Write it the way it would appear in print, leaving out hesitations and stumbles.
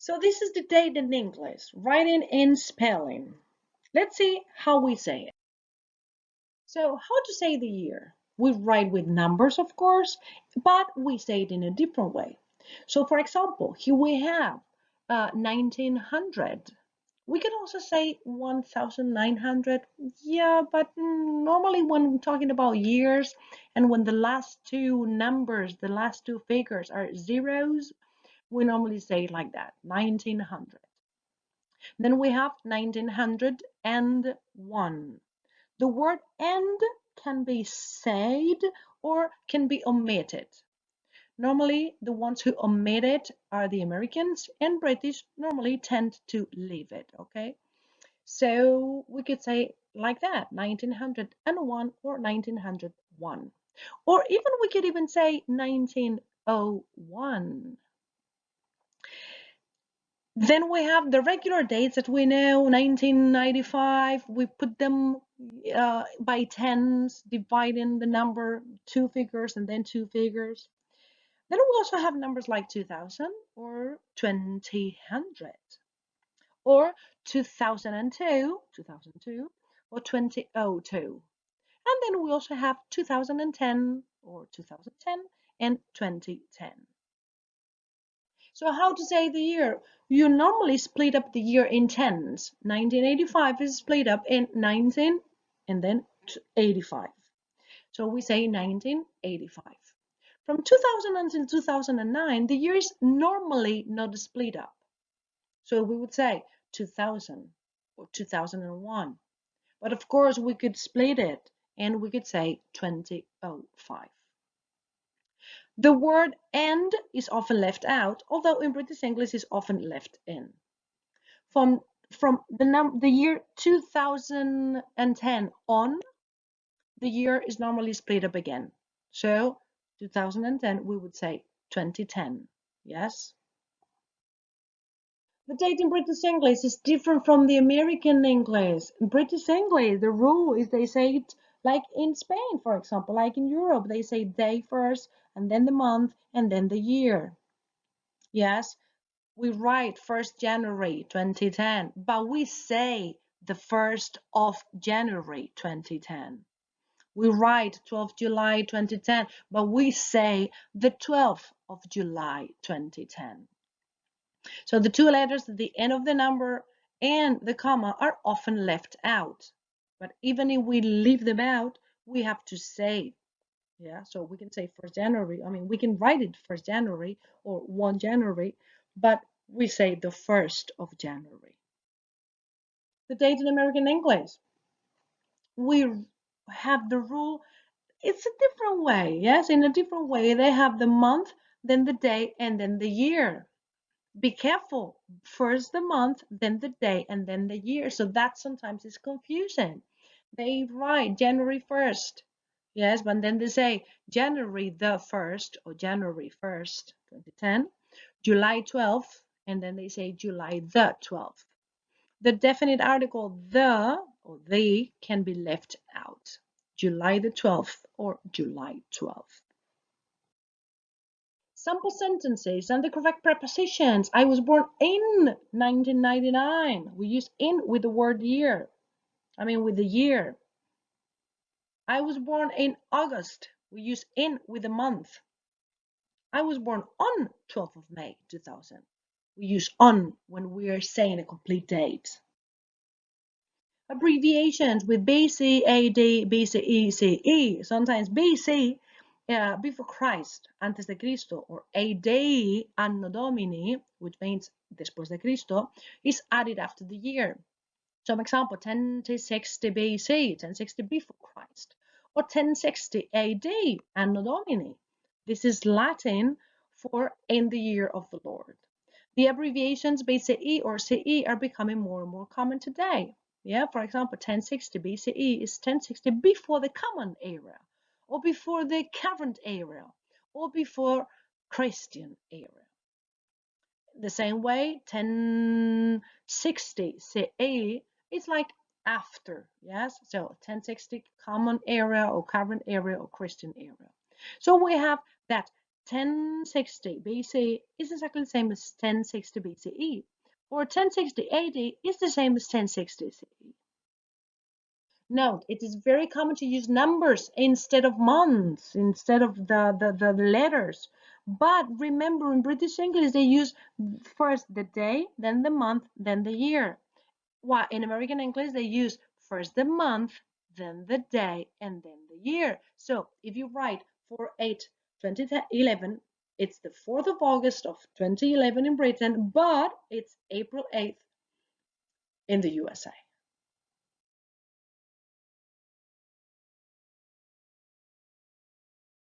So this is the date in English, writing and spelling. Let's see how we say it. So how to say the year? We write with numbers, of course, but we say it in a different way. So for example, here we have 1900. We can also say 1900. Yeah, but normally when we're talking about years and when the last two numbers, the last two figures are zeros, we normally say it like that, 1900. Then we have 1901. The word and can be said or can be omitted. Normally, the ones who omit it are the Americans, and British normally tend to leave it, okay? So we could say like that, 1901 or 1901. Or even we could even say 1901. Then we have the regular dates that we know, 1995. We put them by tens, dividing the number two figures and then two figures. Then we also have numbers like 2000 or 2000 or 2002 or 2002. And then we also have 2010 or 2010 and 2010. So how to say the year? You normally split up the year in tens. 1985 is split up in 19 and then 85. So we say 1985. From 2000 until 2009, the year is normally not split up. So we would say 2000 or 2001. But of course, we could split it and we could say 2005. The word and is often left out, although in British English is often left in. From the year 2010 on, the year is normally split up again. So 2010, we would say 2010. Yes? The date in British English is different from the American English. In British English, the rule is they say it like in Spain, for example, like in Europe, they say day first, and then the month, and then the year. Yes, we write 1st January 2010, but we say the 1st of January 2010. We write 12th July 2010, but we say the 12th of July 2010. So the two letters at the end of the number and the comma are often left out. But even if we leave them out, we have to say, yeah, so we can say 1st January. I mean, we can write it 1st January or 1 January, but we say the 1st of January. The date in American English. We have the rule, it's a different way, yes, in a different way. They have the month, then the day, and then the year. Be careful, first the month, then the day, and then the year. So that sometimes is confusing. They write January 1st, yes, but then they say January the 1st or January 1st, 2010, July 12th, and then they say July the 12th. The definite article the or the can be left out. July the 12th or July 12th. Sample sentences and the correct prepositions. I was born in 1999. We use in with the word year. I mean with the year. I was born in August. We use in with the month. I was born on 12th of May 2000. We use on when we are saying a complete date. Abbreviations with BC, AD, BCE, CE. Sometimes BC, before Christ, antes de Cristo, or AD, Anno Domini, which means después de Cristo, is added after the year. Some example, 1060 BC, 1060 before Christ, or 1060 AD, Anno Domini. This is Latin for in the year of the Lord. The abbreviations BCE or CE are becoming more and more common today. Yeah, for example, 1060 BCE is 1060 before the Common Era, or before the Current Era, or before Christian Era. The same way, 1060 CE is like after, yes? So 1060 Common Era or Current Era or Christian Era. So we have that 1060 BC is exactly the same as 1060 BCE, or 1060 AD is the same as 1060 CE. Note, it is very common to use numbers instead of months, instead of the letters. But remember, in British English, they use first the day, then the month, then the year. While in American English, they use first the month, then the day, and then the year. So if you write 4/8/2011, it's the 4th of August of 2011 in Britain, but it's April 8th in the USA.